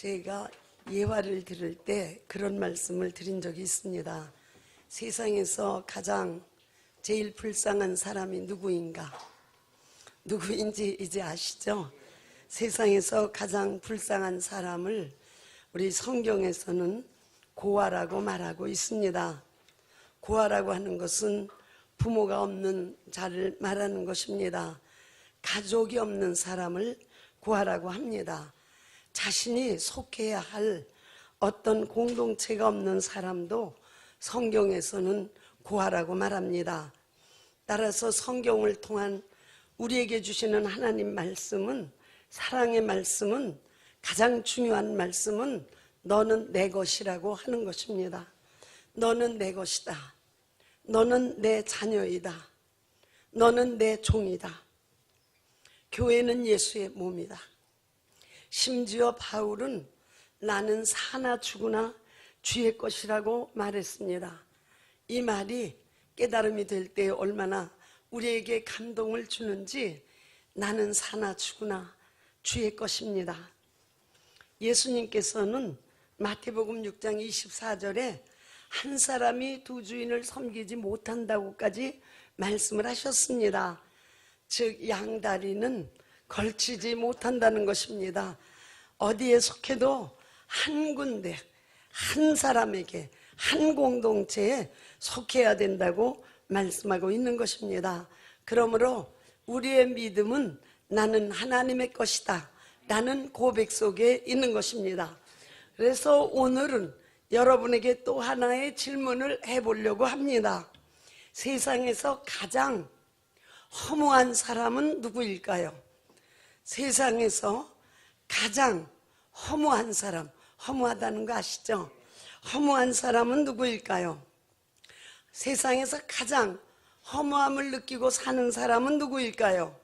제가 예화를 들을 때 그런 말씀을 드린 적이 있습니다. 세상에서 가장 제일 불쌍한 사람이 누구인가? 누구인지 이제 아시죠? 세상에서 가장 불쌍한 사람을 우리 성경에서는 고아라고 말하고 있습니다. 고아라고 하는 것은 부모가 없는 자를 말하는 것입니다. 가족이 없는 사람을 고아라고 합니다. 자신이 속해야 할 어떤 공동체가 없는 사람도 성경에서는 고아라고 말합니다. 따라서 성경을 통한 우리에게 주시는 하나님 말씀은, 사랑의 말씀은, 가장 중요한 말씀은 너는 내 것이라고 하는 것입니다. 너는 내 것이다. 너는 내 자녀이다. 너는 내 종이다. 교회는 예수의 몸이다. 심지어 바울은 나는 사나 죽으나 주의 것이라고 말했습니다. 이 말이 깨달음이 될 때 얼마나 우리에게 감동을 주는지, 나는 사나 죽으나 주의 것입니다. 예수님께서는 마태복음 6장 24절에 한 사람이 두 주인을 섬기지 못한다고까지 말씀을 하셨습니다. 즉 양다리는 걸치지 못한다는 것입니다. 어디에 속해도 한 군데, 한 사람에게, 한 공동체에 속해야 된다고 말씀하고 있는 것입니다. 그러므로 우리의 믿음은 나는 하나님의 것이다 라는 고백 속에 있는 것입니다. 그래서 오늘은 여러분에게 또 하나의 질문을 해보려고 합니다. 세상에서 가장 허무한 사람은 누구일까요? 세상에서 가장 허무한 사람, 허무하다는 거 아시죠? 허무한 사람은 누구일까요? 세상에서 가장 허무함을 느끼고 사는 사람은 누구일까요?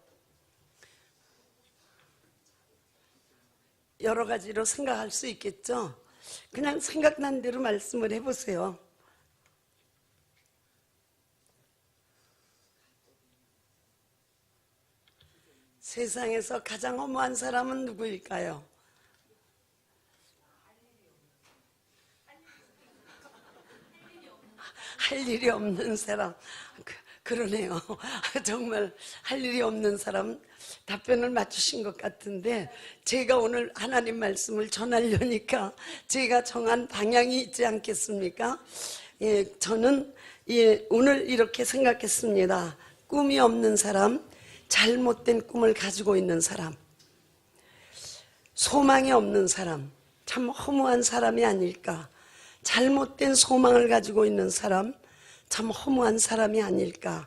여러 가지로 생각할 수 있겠죠? 그냥 생각난 대로 말씀을 해보세요. 세상에서 가장 허무한 사람은 누구일까요? 할 일이 없는 사람. 그러네요. 정말 할 일이 없는 사람, 답변을 맞추신 것 같은데, 제가 오늘 하나님 말씀을 전하려니까 제가 정한 방향이 있지 않겠습니까? 저는 오늘 이렇게 생각했습니다. 꿈이 없는 사람, 잘못된 꿈을 가지고 있는 사람, 소망이 없는 사람, 참 허무한 사람이 아닐까. 잘못된 소망을 가지고 있는 사람, 참 허무한 사람이 아닐까.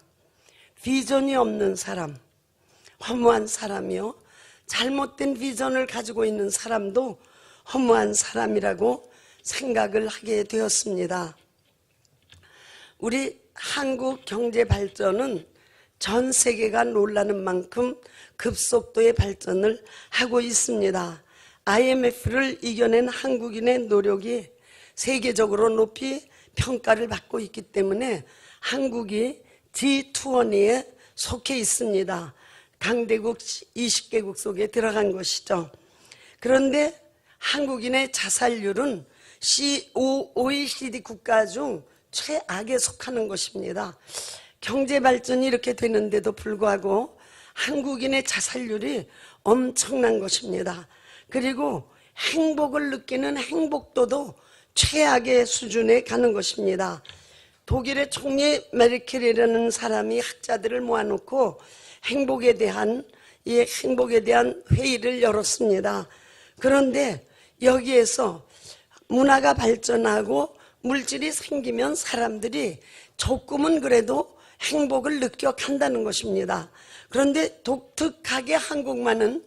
비전이 없는 사람, 허무한 사람이요. 잘못된 비전을 가지고 있는 사람도 허무한 사람이라고 생각을 하게 되었습니다. 우리 한국 경제 발전은 전 세계가 놀라는 만큼 급속도의 발전을 하고 있습니다. IMF를 이겨낸 한국인의 노력이 세계적으로 높이 평가를 받고 있기 때문에 한국이 G20에 속해 있습니다. 강대국 20개국 속에 들어간 것이죠. 그런데 한국인의 자살률은 OECD 국가 중 최악에 속하는 것입니다. 경제 발전이 이렇게 되는데도 불구하고 한국인의 자살률이 엄청난 것입니다. 그리고 행복을 느끼는 행복도도 최악의 수준에 가는 것입니다. 독일의 총리 메르켈이라는 사람이 학자들을 모아놓고 행복에 대한 회의를 열었습니다. 그런데 여기에서 문화가 발전하고 물질이 생기면 사람들이 조금은 그래도 행복을 느껴간다는 것입니다. 그런데 독특하게 한국만은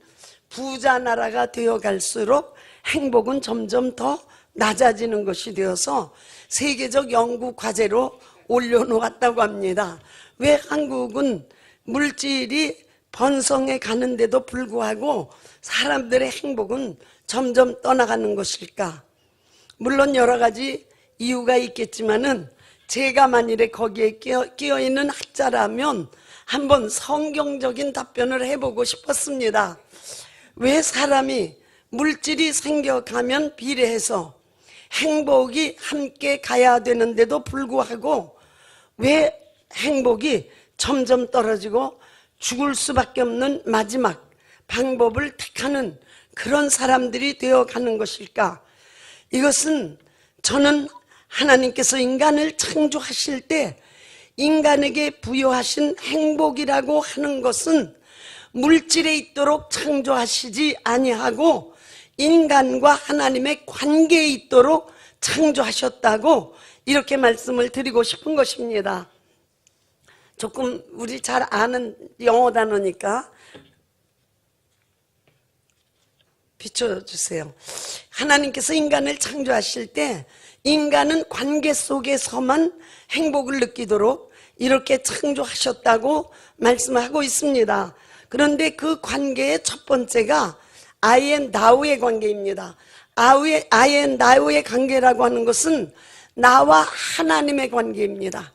부자 나라가 되어갈수록 행복은 점점 더 낮아지는 것이 되어서 세계적 연구 과제로 올려놓았다고 합니다. 왜 한국은 물질이 번성해 가는데도 불구하고 사람들의 행복은 점점 떠나가는 것일까? 물론 여러 가지 이유가 있겠지만은 제가 만일에 거기에 끼어 있는 학자라면 한번 성경적인 답변을 해보고 싶었습니다. 왜 사람이 물질이 생겨가면 비례해서 행복이 함께 가야 되는데도 불구하고 왜 행복이 점점 떨어지고 죽을 수밖에 없는 마지막 방법을 택하는 그런 사람들이 되어가는 것일까? 이것은 저는 하나님께서 인간을 창조하실 때 인간에게 부여하신 행복이라고 하는 것은 물질에 있도록 창조하시지 아니하고 인간과 하나님의 관계에 있도록 창조하셨다고 이렇게 말씀을 드리고 싶은 것입니다. 조금 우리 잘 아는 영어 단어니까 비춰주세요. 하나님께서 인간을 창조하실 때 인간은 관계 속에서만 행복을 느끼도록 이렇게 창조하셨다고 말씀하고 있습니다. 그런데 그 관계의 첫 번째가 I and thou의 관계입니다. I and thou의 관계라고 하는 것은 나와 하나님의 관계입니다.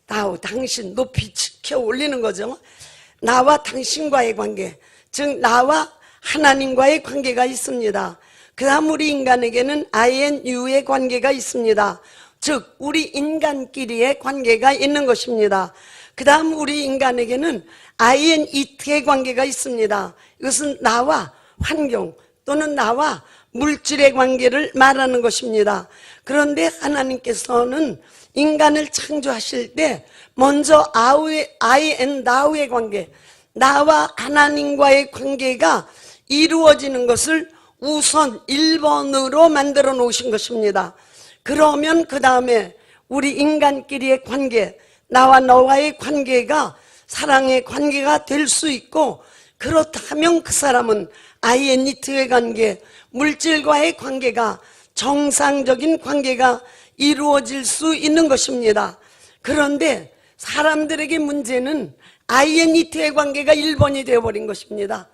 thou, 당신, 높이 지켜 올리는 거죠. 나와 당신과의 관계, 즉 나와 하나님과의 관계가 있습니다. 그 다음 우리 인간에게는 I and you의 관계가 있습니다. 즉 우리 인간끼리의 관계가 있는 것입니다. 그 다음 우리 인간에게는 I and it의 관계가 있습니다. 이것은 나와 환경 또는 나와 물질의 관계를 말하는 것입니다. 그런데 하나님께서는 인간을 창조하실 때 먼저 I and thou의 관계, 나와 하나님과의 관계가 이루어지는 것을 우선 1번으로 만들어 놓으신 것입니다. 그러면 그 다음에 우리 인간끼리의 관계, 나와 너와의 관계가 사랑의 관계가 될 수 있고, 그렇다면 그 사람은 I and it의 관계, 물질과의 관계가 정상적인 관계가 이루어질 수 있는 것입니다. 그런데 사람들에게 문제는 I and it의 관계가 1번이 되어버린 것입니다.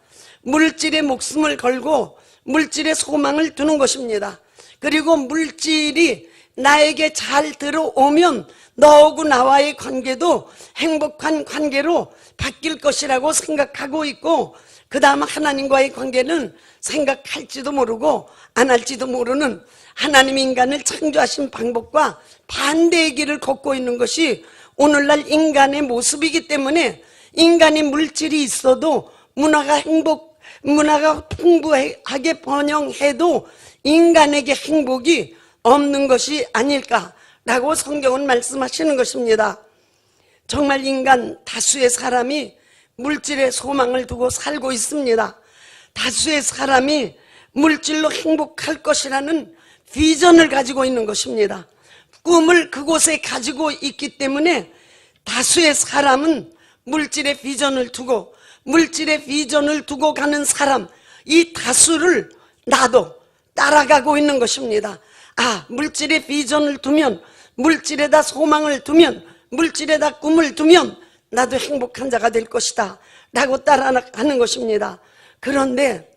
물질에 목숨을 걸고 물질에 소망을 두는 것입니다. 그리고 물질이 나에게 잘 들어오면 너하고 나와의 관계도 행복한 관계로 바뀔 것이라고 생각하고 있고, 그 다음 하나님과의 관계는 생각할지도 모르고 안 할지도 모르는 하나님 인간을 창조하신 방법과 반대의 길을 걷고 있는 것이 오늘날 인간의 모습이기 때문에 인간이 물질이 있어도 문화가 풍부하게 번영해도 인간에게 행복이 없는 것이 아닐까라고 성경은 말씀하시는 것입니다. 정말 인간 다수의 사람이 물질에 소망을 두고 살고 있습니다. 다수의 사람이 물질로 행복할 것이라는 비전을 가지고 있는 것입니다. 꿈을 그곳에 가지고 있기 때문에 다수의 사람은 물질의 비전을 두고 물질의 비전을 두고 가는 사람, 이 다수를 나도 따라가고 있는 것입니다. 아, 물질의 비전을 두면, 물질에다 소망을 두면, 물질에다 꿈을 두면 나도 행복한 자가 될 것이다 라고 따라가는 것입니다. 그런데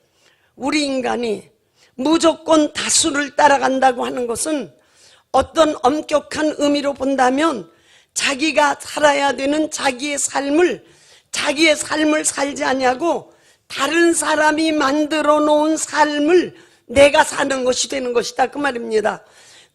우리 인간이 무조건 다수를 따라간다고 하는 것은 어떤 엄격한 의미로 본다면 자기가 살아야 되는 자기의 삶을 살지 아니하고 다른 사람이 만들어 놓은 삶을 내가 사는 것이 되는 것이다, 그 말입니다.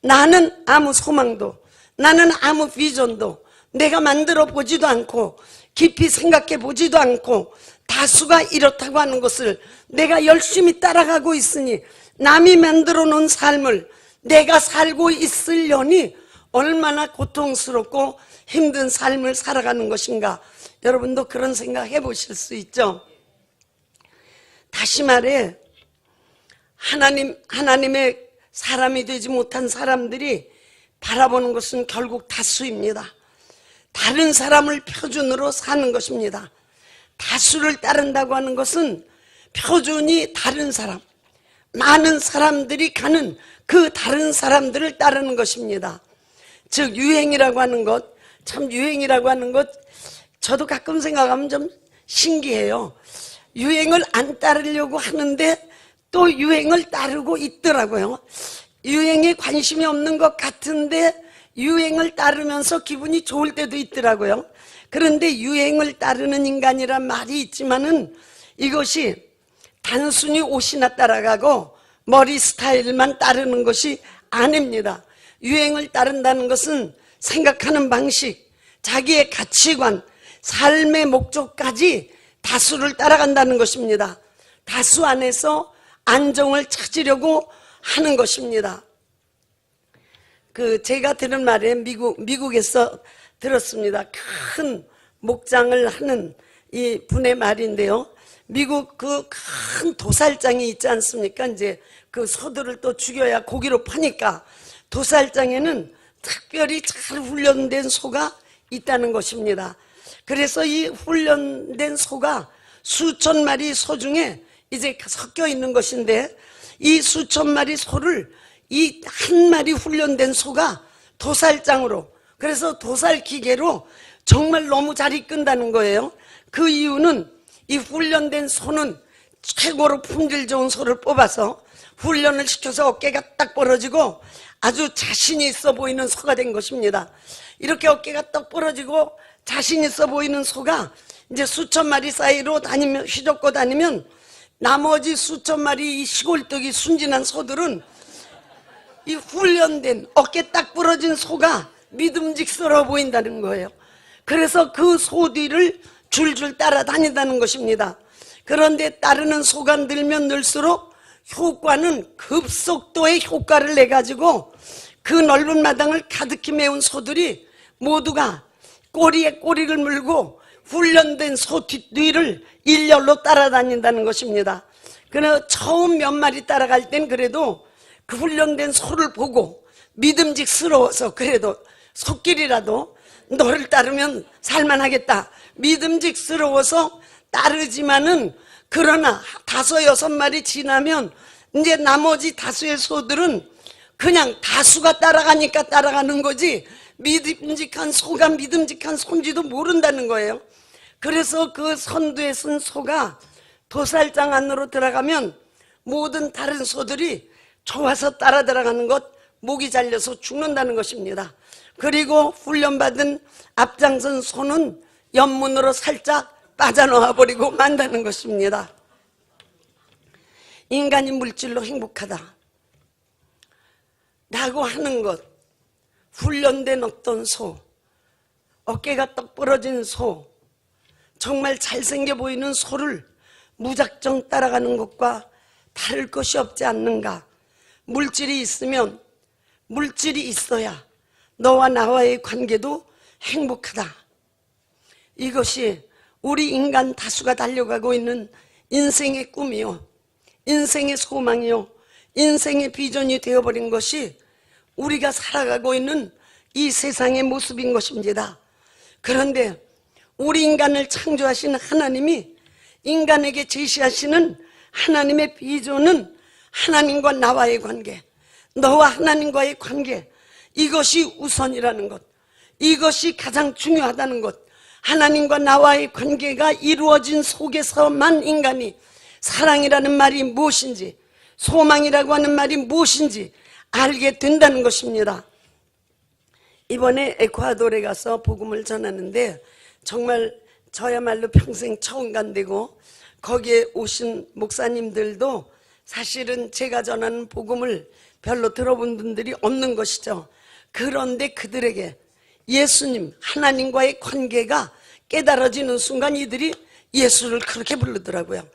나는 아무 소망도, 나는 아무 비전도 내가 만들어 보지도 않고 깊이 생각해 보지도 않고 다수가 이렇다고 하는 것을 내가 열심히 따라가고 있으니 남이 만들어 놓은 삶을 내가 살고 있으려니 얼마나 고통스럽고 힘든 삶을 살아가는 것인가. 여러분도 그런 생각 해보실 수 있죠. 다시 말해 하나님의 사람이 되지 못한 사람들이 바라보는 것은 결국 다수입니다. 다른 사람을 표준으로 사는 것입니다. 다수를 따른다고 하는 것은 표준이 다른 사람, 많은 사람들이 가는 그 다른 사람들을 따르는 것입니다. 즉 유행이라고 하는 것, 참 유행이라고 하는 것 저도 가끔 생각하면 좀 신기해요. 유행을 안 따르려고 하는데 또 유행을 따르고 있더라고요. 유행에 관심이 없는 것 같은데 유행을 따르면서 기분이 좋을 때도 있더라고요. 그런데 유행을 따르는 인간이란 말이 있지만은 이것이 단순히 옷이나 따라가고 머리 스타일만 따르는 것이 아닙니다. 유행을 따른다는 것은 생각하는 방식, 자기의 가치관, 삶의 목적까지 다수를 따라간다는 것입니다. 다수 안에서 안정을 찾으려고 하는 것입니다. 제가 들은 말에 미국에서 들었습니다. 큰 목장을 하는 이 분의 말인데요. 미국 그 큰 도살장이 있지 않습니까? 이제 그 소들을 또 죽여야 고기로 파니까 도살장에는 특별히 잘 훈련된 소가 있다는 것입니다. 그래서 이 훈련된 소가 수천 마리 소 중에 이제 섞여 있는 것인데, 이 수천 마리 소를 이 한 마리 훈련된 소가 도살장으로, 그래서 도살 기계로 정말 너무 잘 이끈다는 거예요. 그 이유는 이 훈련된 소는 최고로 품질 좋은 소를 뽑아서 훈련을 시켜서 어깨가 딱 벌어지고 아주 자신 있어 보이는 소가 된 것입니다. 이렇게 어깨가 딱 벌어지고 자신 있어 보이는 소가 이제 수천 마리 사이로 다니면, 휘젓고 다니면 나머지 수천 마리 이 시골떡이 순진한 소들은 이 훈련된 어깨 딱 부러진 소가 믿음직스러워 보인다는 거예요. 그래서 그 소 뒤를 줄줄 따라다닌다는 것입니다. 그런데 따르는 소가 늘면 늘수록 효과는 급속도의 효과를 내가지고 그 넓은 마당을 가득히 메운 소들이 모두가 꼬리에 꼬리를 물고 훈련된 소 뒤를 일렬로 따라다닌다는 것입니다. 그러나 처음 몇 마리 따라갈 땐 그래도 그 훈련된 소를 보고 믿음직스러워서 그래도 소끼리라도 너를 따르면 살만하겠다, 믿음직스러워서 따르지만은, 그러나 5, 6마리 지나면 이제 나머지 다수의 소들은 그냥 다수가 따라가니까 따라가는 거지 믿음직한 소가 믿음직한 소인지도 모른다는 거예요. 그래서 그 선두에 쓴 소가 도살장 안으로 들어가면 모든 다른 소들이 좋아서 따라 들어가는 것, 목이 잘려서 죽는다는 것입니다. 그리고 훈련받은 앞장선 소는 옆문으로 살짝 빠져나와 버리고 만다는 것입니다. 인간이 물질로 행복하다 라고 하는 것, 훈련된 어떤 소, 어깨가 떡 부러진 소, 정말 잘생겨 보이는 소를 무작정 따라가는 것과 다를 것이 없지 않는가. 물질이 있으면, 물질이 있어야 너와 나와의 관계도 행복하다. 이것이 우리 인간 다수가 달려가고 있는 인생의 꿈이요, 인생의 소망이요, 인생의 비전이 되어버린 것이 우리가 살아가고 있는 이 세상의 모습인 것입니다. 그런데 우리 인간을 창조하신 하나님이 인간에게 제시하시는 하나님의 비전은 하나님과 나와의 관계, 너와 하나님과의 관계, 이것이 우선이라는 것, 이것이 가장 중요하다는 것. 하나님과 나와의 관계가 이루어진 속에서만 인간이 사랑이라는 말이 무엇인지, 소망이라고 하는 말이 무엇인지 알게 된다는 것입니다. 이번에 에콰도르에 가서 복음을 전하는데 정말 저야말로 평생 처음 간데고, 거기에 오신 목사님들도 사실은 제가 전하는 복음을 별로 들어본 분들이 없는 것이죠. 그런데 그들에게 예수님, 하나님과의 관계가 깨달아지는 순간 이들이 예수를 그렇게 부르더라고요.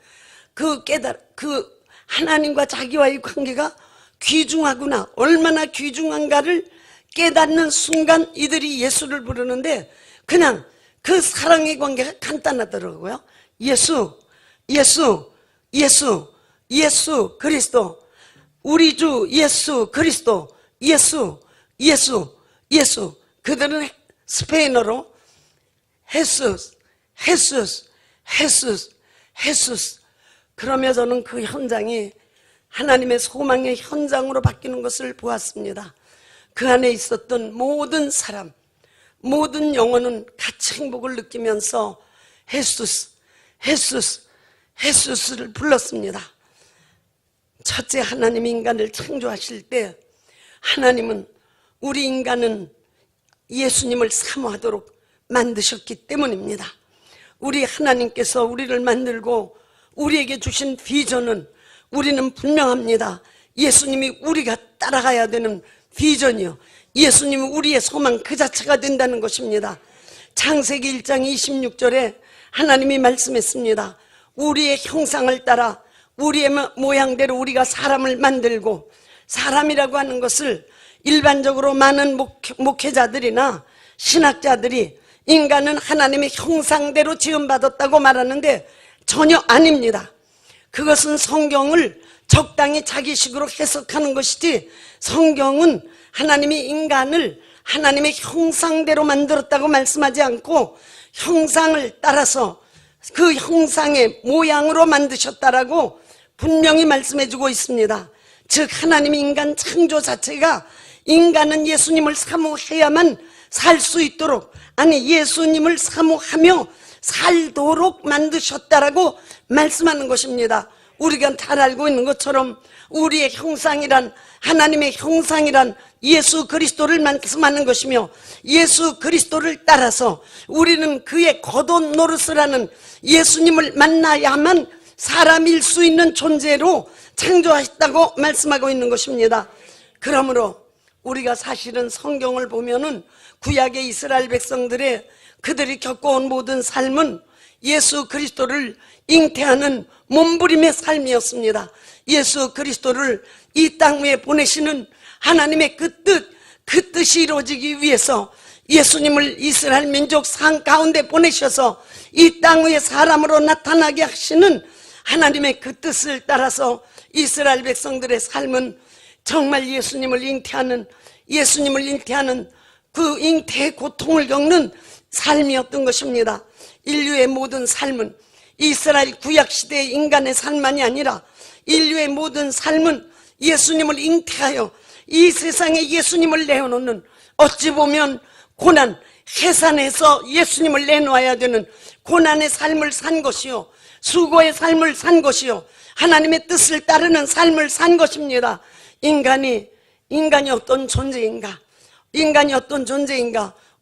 그 하나님과 자기와의 관계가 귀중하구나, 얼마나 귀중한가를 깨닫는 순간 이들이 예수를 부르는데 그냥 그 사랑의 관계가 간단하더라고요. 예수, 예수, 예수, 예수 그리스도, 우리 주 예수 그리스도, 예수, 예수, 예수. 그들은 스페인어로 헤수스, 헤수스, 헤수스, 헤수스. 그러며 저는 그 현장이 하나님의 소망의 현장으로 바뀌는 것을 보았습니다. 그 안에 있었던 모든 사람, 모든 영혼은 같이 행복을 느끼면서 헤수스, 헤수스, 헤수스를 불렀습니다. 첫째, 하나님 인간을 창조하실 때 하나님은 우리 인간은 예수님을 사모하도록 만드셨기 때문입니다. 우리 하나님께서 우리를 만들고 우리에게 주신 비전은 우리는 분명합니다. 예수님이 우리가 따라가야 되는 비전이요, 예수님이 우리의 소망 그 자체가 된다는 것입니다. 창세기 1장 26절에 하나님이 말씀했습니다. 우리의 형상을 따라 우리의 모양대로 우리가 사람을 만들고, 사람이라고 하는 것을 일반적으로 많은 목회자들이나 신학자들이 인간은 하나님의 형상대로 지음받았다고 말하는데 전혀 아닙니다. 그것은 성경을 적당히 자기식으로 해석하는 것이지, 성경은 하나님이 인간을 하나님의 형상대로 만들었다고 말씀하지 않고 형상을 따라서 그 형상의 모양으로 만드셨다라고 분명히 말씀해주고 있습니다. 즉 하나님이 인간 창조 자체가 인간은 예수님을 사모해야만 살 수 있도록, 아니 예수님을 사모하며 살도록 만드셨다라고 말씀하는 것입니다. 우리가 잘 알고 있는 것처럼 우리의 형상이란, 하나님의 형상이란 예수 그리스도를 말씀하는 것이며, 예수 그리스도를 따라서 우리는 그의 겉옷 노릇을 하는 예수님을 만나야만 사람일 수 있는 존재로 창조하셨다고 말씀하고 있는 것입니다. 그러므로 우리가 사실은 성경을 보면은 구약의 이스라엘 백성들의 그들이 겪어온 모든 삶은 예수 그리스도를 잉태하는 몸부림의 삶이었습니다. 예수 그리스도를 이 땅 위에 보내시는 하나님의 그 뜻이 이루어지기 위해서 예수님을 이스라엘 민족 상 가운데 보내셔서 이 땅 위에 사람으로 나타나게 하시는 하나님의 그 뜻을 따라서 이스라엘 백성들의 삶은 정말 예수님을 잉태하는 그 잉태의 고통을 겪는 삶이었던 것입니다. 인류의 모든 삶은, 이스라엘 구약시대의 인간의 삶만이 아니라 인류의 모든 삶은 예수님을 잉태하여 이 세상에 예수님을 내어놓는, 어찌 보면 고난, 해산해서 예수님을 내놓아야 되는 고난의 삶을 산 것이요, 수고의 삶을 산 것이요, 하나님의 뜻을 따르는 삶을 산 것입니다. 인간이 어떤 존재인가?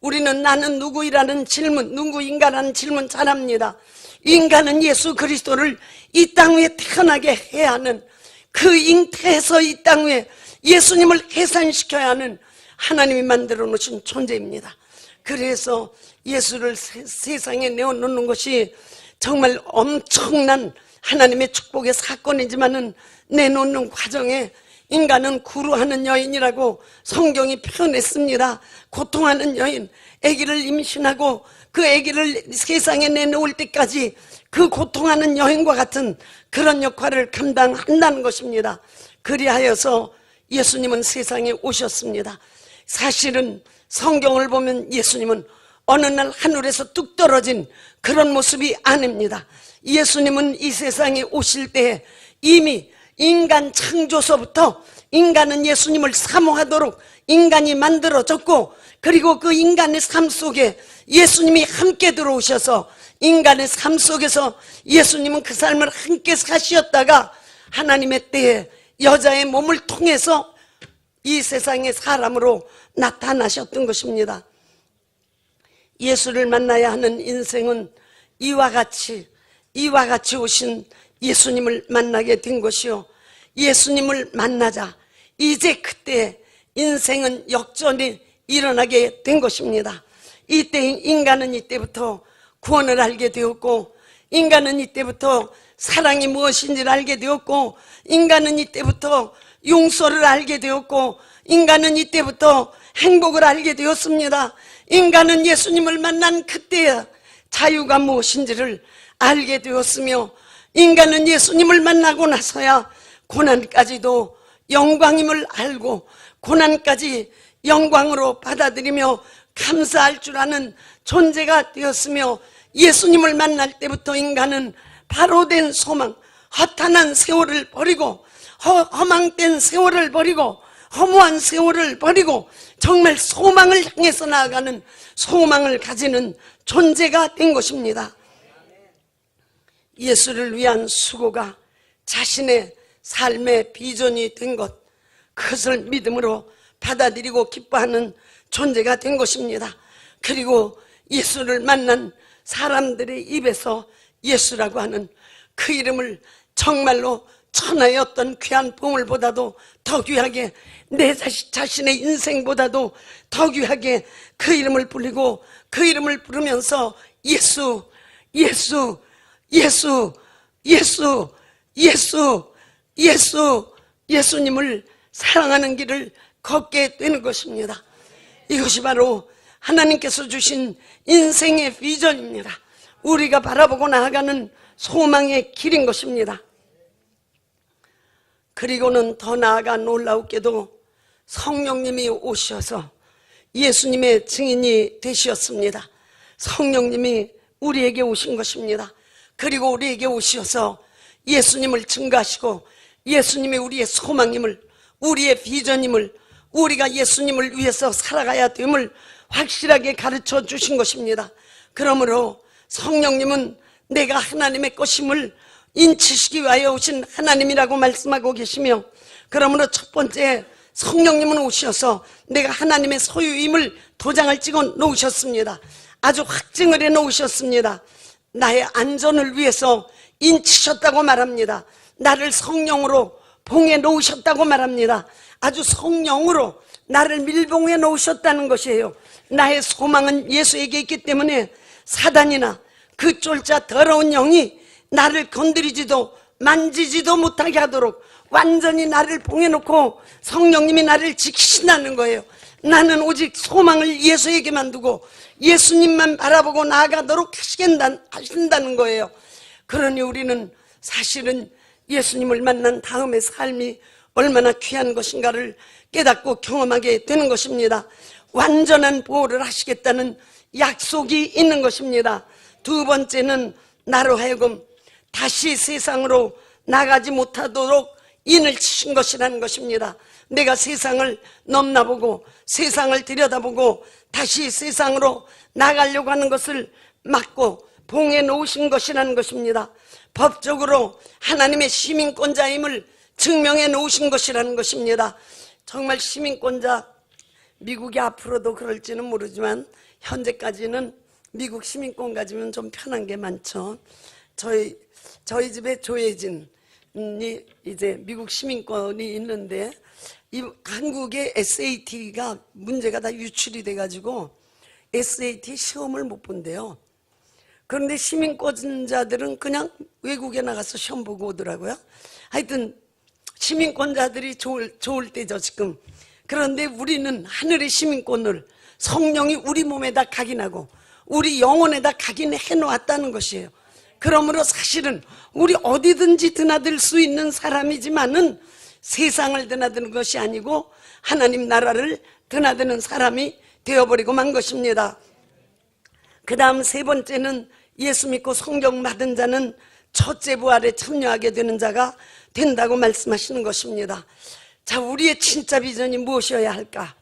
우리는 나는 누구이라는 질문, 누구인가라는 질문 잘합니다. 인간은 예수 그리스도를 이 땅 위에 태어나게 해야 하는, 그 잉태에서 이 땅 위에 예수님을 해산시켜야 하는 하나님이 만들어 놓으신 존재입니다. 그래서 예수를 세상에 내어놓는 것이 정말 엄청난 하나님의 축복의 사건이지만은, 내놓는 과정에 인간은 구루하는 여인이라고 성경이 표현했습니다. 고통하는 여인, 아기를 임신하고 그 아기를 세상에 내놓을 때까지 그 고통하는 여인과 같은 그런 역할을 감당한다는 것입니다. 그리하여서 예수님은 세상에 오셨습니다. 사실은 성경을 보면 예수님은 어느 날 하늘에서 뚝 떨어진 그런 모습이 아닙니다. 예수님은 이 세상에 오실 때 이미 인간 창조서부터 인간은 예수님을 사모하도록 인간이 만들어졌고, 그리고 그 인간의 삶 속에 예수님이 함께 들어오셔서 인간의 삶 속에서 예수님은 그 삶을 함께 사시었다가 하나님의 때에 여자의 몸을 통해서 이 세상의 사람으로 나타나셨던 것입니다. 예수를 만나야 하는 인생은 이와 같이 오신 예수님을 만나게 된 것이요, 예수님을 만나자 이제 그때 인생은 역전이 일어나게 된 것입니다. 이때 인간은 이때부터 구원을 알게 되었고, 인간은 이때부터 사랑이 무엇인지를 알게 되었고, 인간은 이때부터 용서를 알게 되었고, 인간은 이때부터 행복을 알게 되었습니다. 인간은 예수님을 만난 그때야 자유가 무엇인지를 알게 되었으며, 인간은 예수님을 만나고 나서야 고난까지도 영광임을 알고 고난까지 영광으로 받아들이며 감사할 줄 아는 존재가 되었으며, 예수님을 만날 때부터 인간은 바로 된 소망, 허탄한 세월을 버리고 허망된 세월을 버리고 허무한 세월을 버리고 정말 소망을 향해서 나아가는 소망을 가지는 존재가 된 것입니다. 예수를 위한 수고가 자신의 삶의 비전이 된 것, 그것을 믿음으로 받아들이고 기뻐하는 존재가 된 것입니다. 그리고 예수를 만난 사람들의 입에서 예수라고 하는 그 이름을 정말로 천하의 어떤 귀한 보물보다도 더 귀하게, 내 자신의 인생보다도 더 귀하게 그 이름을 부르고, 그 이름을 부르면서 예수, 예수, 예수, 예수, 예수, 예수, 예수님을 사랑하는 길을 걷게 되는 것입니다. 이것이 바로 하나님께서 주신 인생의 비전입니다. 우리가 바라보고 나아가는 소망의 길인 것입니다. 그리고는 더 나아가 놀라웠게도 성령님이 오셔서 예수님의 증인이 되셨습니다. 성령님이 우리에게 오신 것입니다. 그리고 우리에게 오셔서 예수님을 증거하시고, 예수님이 우리의 소망임을, 우리의 비전임을, 우리가 예수님을 위해서 살아가야 됨을 확실하게 가르쳐 주신 것입니다. 그러므로 성령님은 내가 하나님의 것임을 인치시기 위하여 오신 하나님이라고 말씀하고 계시며, 그러므로 첫 번째 성령님은 오셔서 내가 하나님의 소유임을 도장을 찍어 놓으셨습니다. 아주 확증을 해 놓으셨습니다. 나의 안전을 위해서 인치셨다고 말합니다. 나를 성령으로 봉해 놓으셨다고 말합니다. 아주 성령으로 나를 밀봉해 놓으셨다는 것이에요. 나의 소망은 예수에게 있기 때문에 사단이나 그 쫄자 더러운 영이 나를 건드리지도 만지지도 못하게 하도록 완전히 나를 봉해놓고 성령님이 나를 지키신다는 거예요. 나는 오직 소망을 예수에게만 두고 예수님만 바라보고 나아가도록 하신다는 거예요. 그러니 우리는 사실은 예수님을 만난 다음의 삶이 얼마나 귀한 것인가를 깨닫고 경험하게 되는 것입니다. 완전한 보호를 하시겠다는 약속이 있는 것입니다. 두 번째는 나로 하여금 다시 세상으로 나가지 못하도록 인을 치신 것이라는 것입니다. 내가 세상을 넘나보고 세상을 들여다보고 다시 세상으로 나가려고 하는 것을 막고 봉해 놓으신 것이라는 것입니다. 법적으로 하나님의 시민권자임을 증명해 놓으신 것이라는 것입니다. 정말 시민권자, 미국이 앞으로도 그럴지는 모르지만 현재까지는 미국 시민권 가지면 좀 편한 게 많죠. 저희 집에 조혜진이 이제 미국 시민권이 있는데, 이 한국의 SAT가 문제가 다 유출이 돼가지고 SAT 시험을 못 본대요. 그런데 시민권자들은 그냥 외국에 나가서 시험 보고 오더라고요. 하여튼 시민권자들이 좋을 때죠 지금. 그런데 우리는 하늘의 시민권을 성령이 우리 몸에다 각인하고 우리 영혼에다 각인해 놓았다는 것이에요. 그러므로 사실은 우리 어디든지 드나들 수 있는 사람이지만은 세상을 드나드는 것이 아니고 하나님 나라를 드나드는 사람이 되어버리고 만 것입니다. 그 다음 세 번째는 예수 믿고 성경 받은 자는 첫째 부활에 참여하게 되는 자가 된다고 말씀하시는 것입니다. 자, 우리의 진짜 비전이 무엇이어야 할까?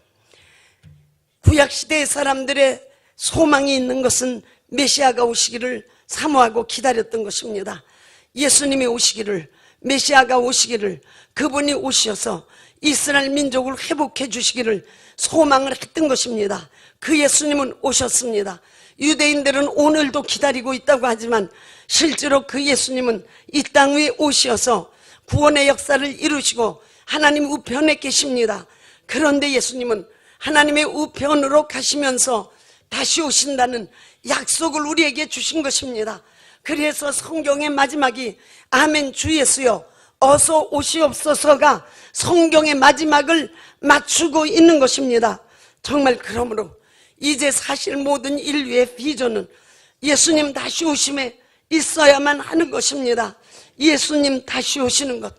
구약시대의 사람들의 소망이 있는 것은 메시아가 오시기를 사모하고 기다렸던 것입니다. 예수님이 오시기를, 메시아가 오시기를, 그분이 오셔서 이스라엘 민족을 회복해 주시기를 소망을 했던 것입니다. 그 예수님은 오셨습니다. 유대인들은 오늘도 기다리고 있다고 하지만 실제로 그 예수님은 이 땅 위에 오셔서 구원의 역사를 이루시고 하나님 우편에 계십니다. 그런데 예수님은 하나님의 우편으로 가시면서 다시 오신다는 약속을 우리에게 주신 것입니다. 그래서 성경의 마지막이 아멘 주 예수여 어서 오시옵소서가 성경의 마지막을 맞추고 있는 것입니다. 정말 그러므로 이제 사실 모든 인류의 비전은 예수님 다시 오심에 있어야만 하는 것입니다. 예수님 다시 오시는 것,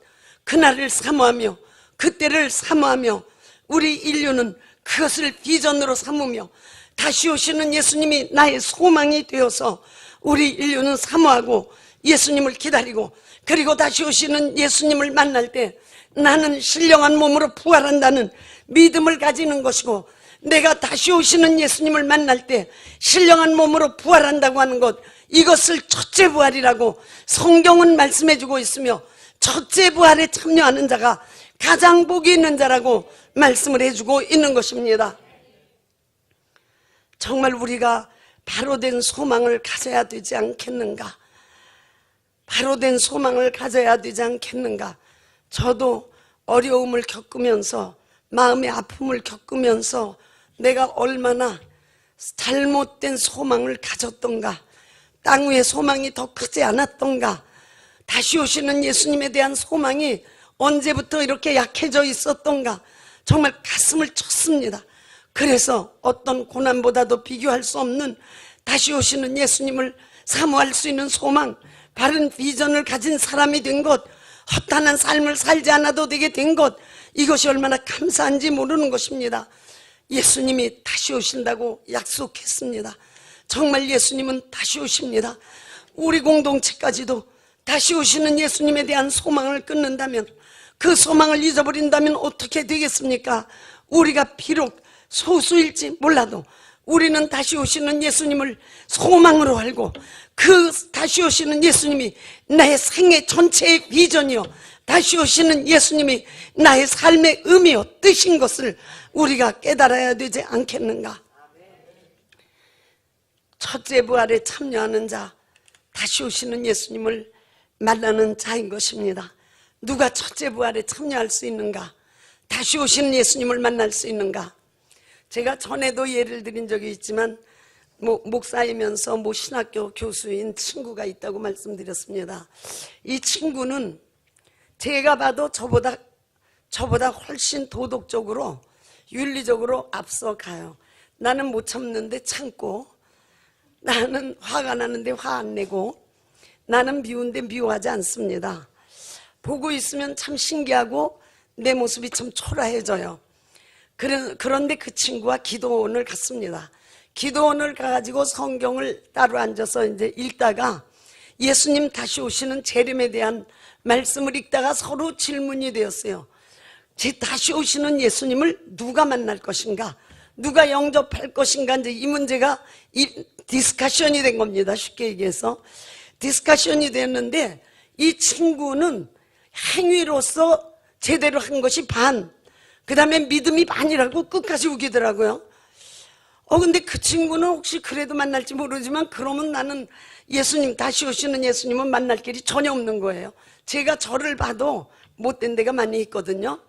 그날을 사모하며 그때를 사모하며 우리 인류는 그것을 비전으로 삼으며 다시 오시는 예수님이 나의 소망이 되어서 우리 인류는 사모하고 예수님을 기다리고, 그리고 다시 오시는 예수님을 만날 때 나는 신령한 몸으로 부활한다는 믿음을 가지는 것이고, 내가 다시 오시는 예수님을 만날 때 신령한 몸으로 부활한다고 하는 것, 이것을 첫째 부활이라고 성경은 말씀해 주고 있으며 첫째 부활에 참여하는 자가 가장 복이 있는 자라고 말씀을 해주고 있는 것입니다. 정말 우리가 바로 된 소망을 가져야 되지 않겠는가? 바로 된 소망을 가져야 되지 않겠는가. 저도 어려움을 겪으면서 마음의 아픔을 겪으면서 내가 얼마나 잘못된 소망을 가졌던가, 땅 위에 소망이 더 크지 않았던가, 다시 오시는 예수님에 대한 소망이 언제부터 이렇게 약해져 있었던가, 정말 가슴을 쳤습니다. 그래서 어떤 고난보다도 비교할 수 없는 다시 오시는 예수님을 사모할 수 있는 소망, 바른 비전을 가진 사람이 된 것, 허탄한 삶을 살지 않아도 되게 된 것, 이것이 얼마나 감사한지 모르는 것입니다. 예수님이 다시 오신다고 약속했습니다. 정말 예수님은 다시 오십니다. 우리 공동체까지도 다시 오시는 예수님에 대한 소망을 끊는다면, 그 소망을 잊어버린다면 어떻게 되겠습니까? 우리가 비록 소수일지 몰라도 우리는 다시 오시는 예수님을 소망으로 알고, 그 다시 오시는 예수님이 나의 생애 전체의 비전이요, 다시 오시는 예수님이 나의 삶의 의미요, 뜻인 것을 우리가 깨달아야 되지 않겠는가. 첫째 부활에 참여하는 자, 다시 오시는 예수님을 만나는 자인 것입니다. 누가 첫째 부활에 참여할 수 있는가? 다시 오시는 예수님을 만날 수 있는가? 제가 전에도 예를 드린 적이 있지만 목사이면서 신학교 교수인 친구가 있다고 말씀드렸습니다. 이 친구는 제가 봐도 저보다 훨씬 도덕적으로, 윤리적으로 앞서가요. 나는 못 참는데 참고, 나는 화가 나는데 화 안 내고, 나는 미운데 미워하지 않습니다. 보고 있으면 참 신기하고 내 모습이 참 초라해져요. 그런데 그 친구와 기도원을 갔습니다. 기도원을 가가지고 성경을 따로 앉아서 이제 읽다가 예수님 다시 오시는 재림에 대한 말씀을 읽다가 서로 질문이 되었어요. 다시 오시는 예수님을 누가 만날 것인가? 누가 영접할 것인가? 이제 이 문제가 디스커션이 된 겁니다. 쉽게 얘기해서. 디스커션이 됐는데 이 친구는 행위로서 제대로 한 것이 반, 그 다음에 믿음이 반이라고 끝까지 우기더라고요. 근데 그 친구는 혹시 그래도 만날지 모르지만, 그러면 나는 예수님, 다시 오시는 예수님은 만날 길이 전혀 없는 거예요. 제가 저를 봐도 못된 데가 많이 있거든요.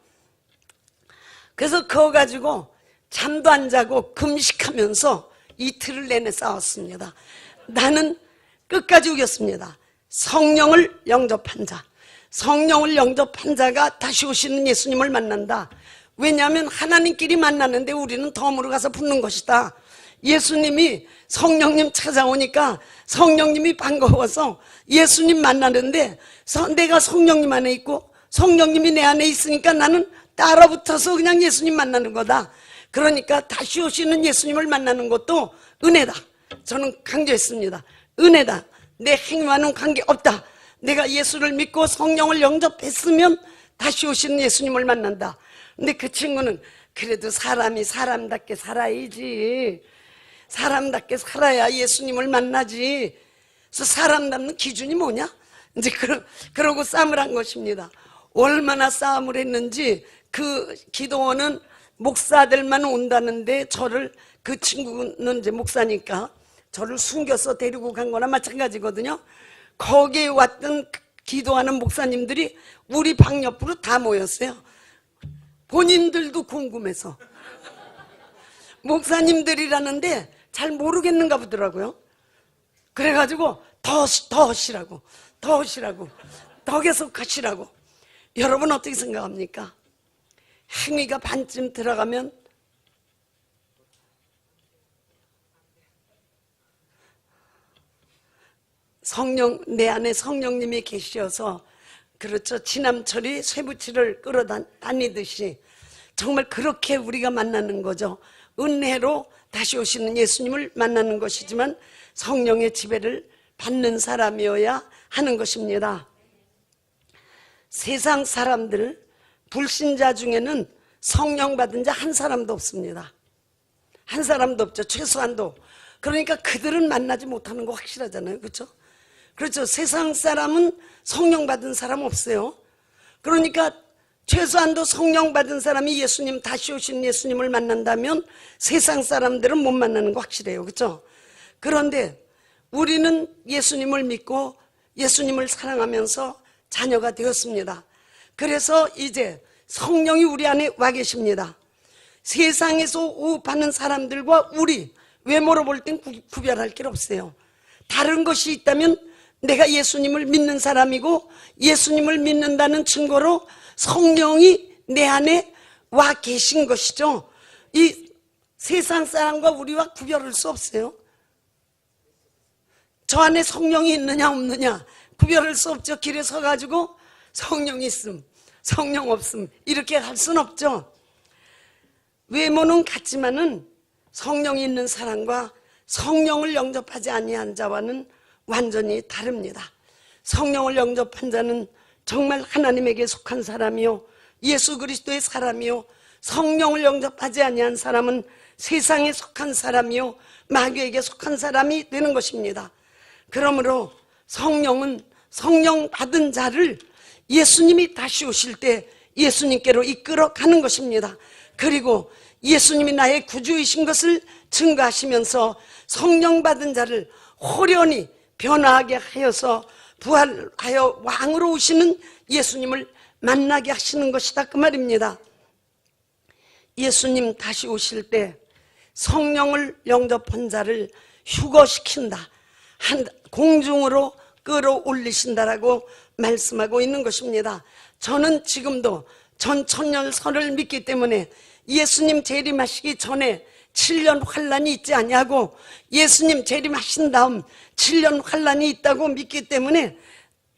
그래서 그거 가지고 잠도 안 자고 금식하면서 이틀을 내내 싸웠습니다. 나는 끝까지 우겼습니다. 성령을 영접한 자, 성령을 영접한 자가 다시 오시는 예수님을 만난다. 왜냐하면 하나님끼리 만나는데 우리는 덤으로 가서 붙는 것이다. 예수님이 성령님 찾아오니까 성령님이 반가워서 예수님 만나는데, 내가 성령님 안에 있고 성령님이 내 안에 있으니까 나는 따라붙어서 그냥 예수님 만나는 거다. 그러니까 다시 오시는 예수님을 만나는 것도 은혜다. 저는 강조했습니다. 은혜다. 내 행위와는 관계없다. 내가 예수를 믿고 성령을 영접했으면 다시 오시는 예수님을 만난다. 근데 그 친구는 그래도 사람이 사람답게 살아야지, 사람답게 살아야 예수님을 만나지, 그래서 사람답는 기준이 뭐냐? 이제 그러고 싸움을 한 것입니다. 얼마나 싸움을 했는지, 그 기도원은 목사들만 온다는데 그 친구는 이제 목사니까 저를 숨겨서 데리고 간 거나 마찬가지거든요. 거기에 왔던 기도하는 목사님들이 우리 방 옆으로 다 모였어요. 본인들도 궁금해서. 목사님들이라는데 잘 모르겠는가 보더라고요. 그래가지고 더 하시라고, 더 하시라고, 더 계속 하시라고. 여러분 어떻게 생각합니까? 행위가 반쯤 들어가면 내 안에 성령님이 계셔서, 그렇죠, 지남철이 쇠붙이를 끌어다니듯이 정말 그렇게 우리가 만나는 거죠. 은혜로 다시 오시는 예수님을 만나는 것이지만 성령의 지배를 받는 사람이어야 하는 것입니다. 세상 사람들, 불신자 중에는 성령 받은 자 한 사람도 없습니다. 한 사람도 없죠. 최소한도. 그러니까 그들은 만나지 못하는 거 확실하잖아요. 그렇죠? 그렇죠. 세상 사람은 성령 받은 사람 없어요. 그러니까 최소한도 성령 받은 사람이 예수님, 다시 오신 예수님을 만난다면 세상 사람들은 못 만나는 거 확실해요. 그렇죠? 그런데 우리는 예수님을 믿고 예수님을 사랑하면서 자녀가 되었습니다. 그래서 이제 성령이 우리 안에 와 계십니다. 세상에서 오업하는 사람들과 우리 외모로 볼 땐 구별할 길 없어요. 다른 것이 있다면 내가 예수님을 믿는 사람이고 예수님을 믿는다는 증거로 성령이 내 안에 와 계신 것이죠. 이 세상 사람과 우리와 구별할 수 없어요. 저 안에 성령이 있느냐 없느냐 구별할 수 없죠. 길에 서가지고 성령 있음 성령 없음 이렇게 할 수는 없죠. 외모는 같지만은 성령이 있는 사람과 성령을 영접하지 아니한 자와는 완전히 다릅니다. 성령을 영접한 자는 정말 하나님에게 속한 사람이요 예수 그리스도의 사람이요, 성령을 영접하지 아니한 사람은 세상에 속한 사람이요 마귀에게 속한 사람이 되는 것입니다. 그러므로 성령은 성령 받은 자를 예수님이 다시 오실 때 예수님께로 이끌어 가는 것입니다. 그리고 예수님이 나의 구주이신 것을 증거하시면서 성령 받은 자를 호련히 변화하게 하여서 부활하여 왕으로 오시는 예수님을 만나게 하시는 것이다 그 말입니다. 예수님 다시 오실 때 성령을 영접한 자를 휴거시킨다, 공중으로 끌어올리신다라고 말씀하고 있는 것입니다. 저는 지금도 전 천년설을 믿기 때문에 예수님 재림하시기 전에 7년 환란이 있지 않냐고, 예수님 재림하신 다음 7년 환란이 있다고 믿기 때문에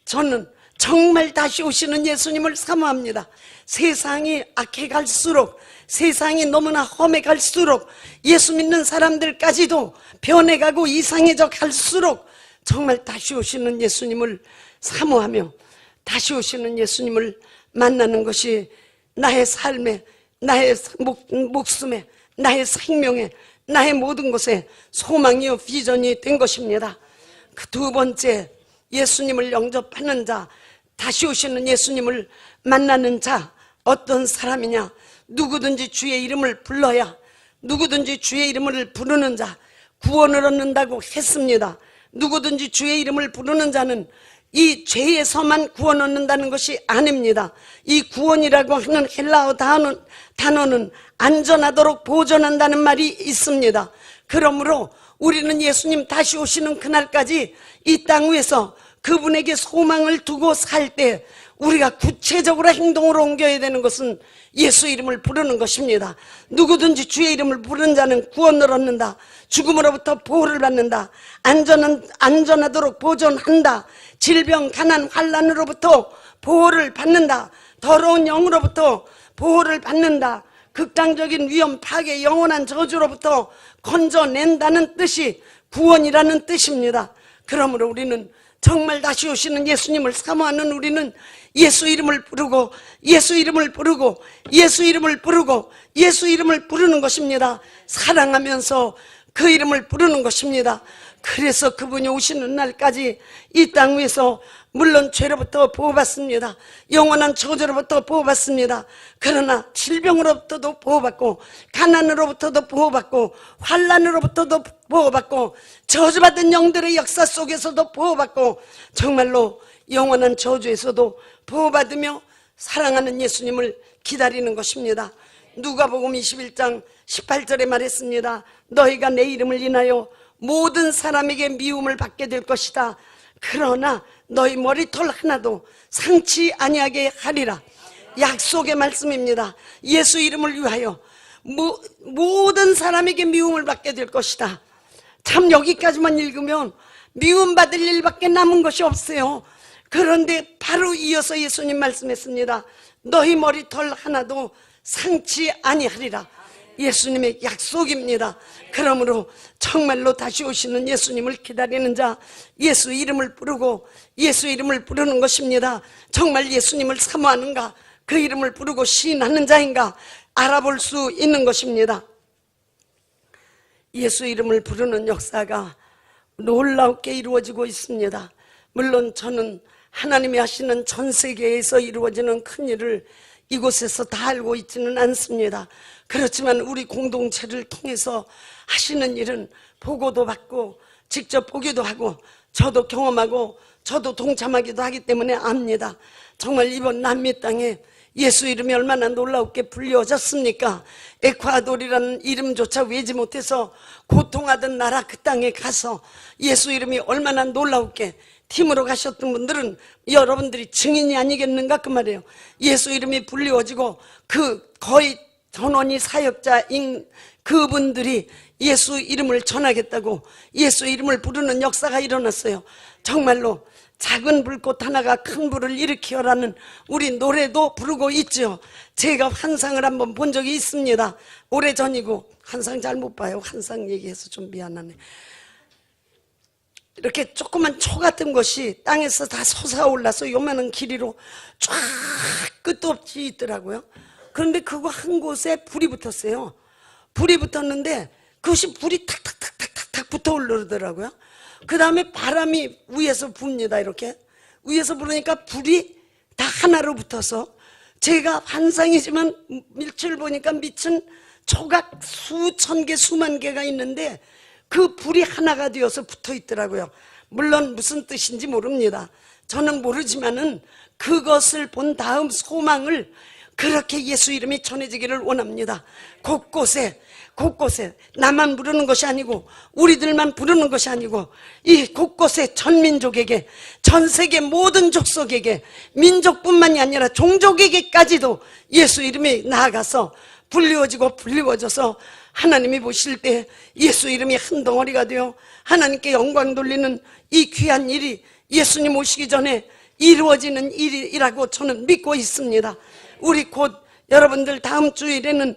저는 정말 다시 오시는 예수님을 사모합니다. 세상이 악해 갈수록, 세상이 너무나 험해 갈수록, 예수 믿는 사람들까지도 변해가고 이상해져 갈수록 정말 다시 오시는 예수님을 사모하며 다시 오시는 예수님을 만나는 것이 나의 삶에, 나의 목숨에, 나의 생명에, 나의 모든 것에 소망이요 비전이 된 것입니다. 그 두 번째, 예수님을 영접하는 자, 다시 오시는 예수님을 만나는 자, 어떤 사람이냐? 누구든지 주의 이름을 불러야, 누구든지 주의 이름을 부르는 자 구원을 얻는다고 했습니다. 누구든지 주의 이름을 부르는 자는 이 죄에서만 구원 얻는다는 것이 아닙니다. 이 구원이라고 하는 헬라어 단어는 안전하도록 보존한다는 말이 있습니다. 그러므로 우리는 예수님 다시 오시는 그날까지 이 땅 위에서 그분에게 소망을 두고 살 때 우리가 구체적으로 행동으로 옮겨야 되는 것은 예수 이름을 부르는 것입니다. 누구든지 주의 이름을 부르는 자는 구원을 얻는다, 죽음으로부터 보호를 받는다, 안전하도록 보존한다, 질병, 가난, 환난으로부터 보호를 받는다, 더러운 영으로부터 보호를 받는다, 극단적인 위험, 파괴, 영원한 저주로부터 건져낸다는 뜻이 구원이라는 뜻입니다. 그러므로 우리는 정말 다시 오시는 예수님을 사모하는 우리는 예수 이름을 부르고 예수 이름을 부르고 예수 이름을 부르고 예수 이름을 부르는 것입니다. 사랑하면서 그 이름을 부르는 것입니다. 그래서 그분이 오시는 날까지 이 땅 위에서 물론 죄로부터 보호받습니다. 영원한 저주로부터 보호받습니다. 그러나 질병으로부터도 보호받고, 가난으로부터도 보호받고, 환난으로부터도 보호받고, 저주받은 영들의 역사 속에서도 보호받고, 정말로 영원한 저주에서도 보호받으며 사랑하는 예수님을 기다리는 것입니다. 누가복음 21장 18절에 말했습니다. 너희가 내 이름을 인하여 모든 사람에게 미움을 받게 될 것이다. 그러나 너희 머리털 하나도 상치 아니하게 하리라. 약속의 말씀입니다. 예수 이름을 위하여 모든 사람에게 미움을 받게 될 것이다. 참 여기까지만 읽으면 미움받을 일밖에 남은 것이 없어요. 그런데 바로 이어서 예수님 말씀했습니다. 너희 머리털 하나도 상치 아니하리라. 예수님의 약속입니다. 그러므로 정말로 다시 오시는 예수님을 기다리는 자, 예수 이름을 부르고 예수 이름을 부르는 것입니다. 정말 예수님을 사모하는가, 그 이름을 부르고 시인하는 자인가 알아볼 수 있는 것입니다. 예수 이름을 부르는 역사가 놀랍게 이루어지고 있습니다. 물론 저는 하나님이 하시는 전 세계에서 이루어지는 큰 일을 이곳에서 다 알고 있지는 않습니다. 그렇지만 우리 공동체를 통해서 하시는 일은 보고도 받고 직접 보기도 하고 저도 경험하고 저도 동참하기도 하기 때문에 압니다. 정말 이번 남미 땅에 예수 이름이 얼마나 놀랍게 불려졌습니까? 에콰도르라는 이름조차 외지 못해서 고통하던 나라 그 땅에 가서 예수 이름이 얼마나 놀랍게 팀으로 가셨던 분들은 여러분들이 증인이 아니겠는가 그 말이에요. 예수 이름이 불리워지고 그 거의 전원이 사역자인 그분들이 예수 이름을 전하겠다고 예수 이름을 부르는 역사가 일어났어요. 정말로 작은 불꽃 하나가 큰 불을 일으키어라는 우리 노래도 부르고 있죠. 제가 환상을 한번 본 적이 있습니다. 오래전이고 환상 잘 못 봐요. 환상 얘기해서 좀 미안하네. 이렇게 조그만 초 같은 것이 땅에서 다 솟아올라서 요만한 길이로 쫙 끝도 없이 있더라고요. 그런데 그거 한 곳에 불이 붙었어요. 불이 붙었는데 그것이 불이 탁탁탁탁탁 붙어 오르더라고요. 그 다음에 바람이 위에서 붑니다. 이렇게 위에서 부르니까 불이 다 하나로 붙어서 제가 환상이지만 밀치를 보니까 빛은 조각 수천 개 수만 개가 있는데 그 불이 하나가 되어서 붙어 있더라고요. 물론 무슨 뜻인지 모릅니다. 저는 모르지만은 그것을 본 다음 소망을 그렇게 예수 이름이 전해지기를 원합니다. 곳곳에 나만 부르는 것이 아니고 우리들만 부르는 것이 아니고 이 곳곳에 전 민족에게 전 세계 모든 족속에게 민족뿐만이 아니라 종족에게까지도 예수 이름이 나아가서 불리워져서 하나님이 보실 때 예수 이름이 한 덩어리가 되어 하나님께 영광 돌리는 이 귀한 일이 예수님 오시기 전에 이루어지는 일이라고 저는 믿고 있습니다. 우리 곧 여러분들 다음 주일에는